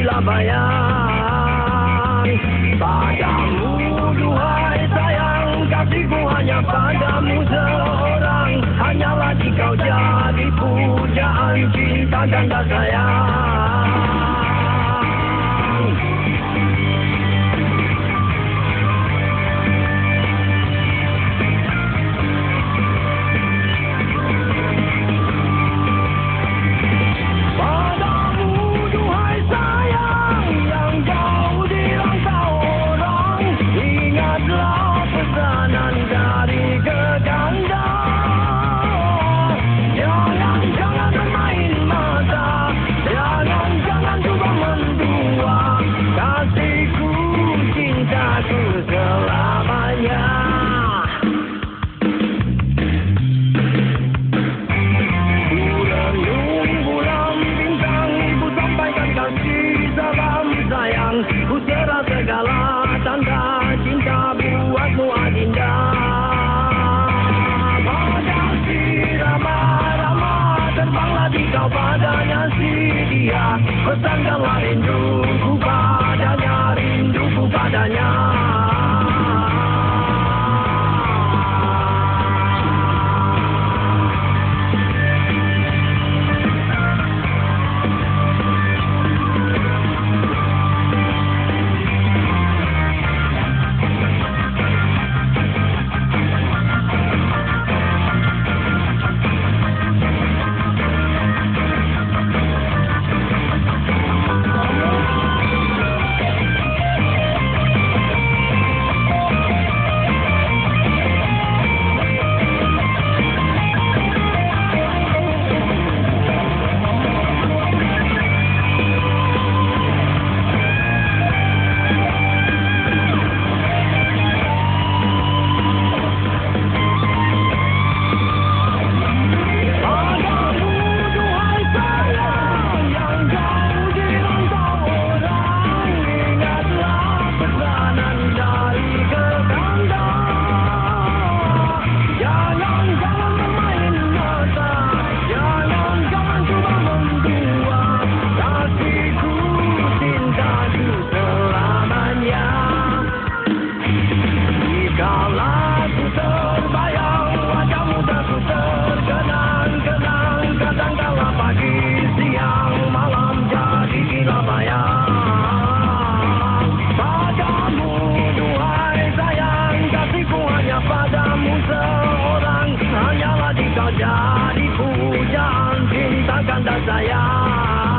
gila bayang. Padamu duhai sayang, kasihku hanya padamu seorang. Hanyalah dikau jadi pujaan cinta ganda sayang. Ku serah segala tanda cinta buatmu adinda. Pada sirama-rama terbanglah dikau padanya si dia. Pesankanlah rinduku padanya, rinduku padanya. Padamu seorang, hanyalah dikau jadi pujaan cinta ganda sayang.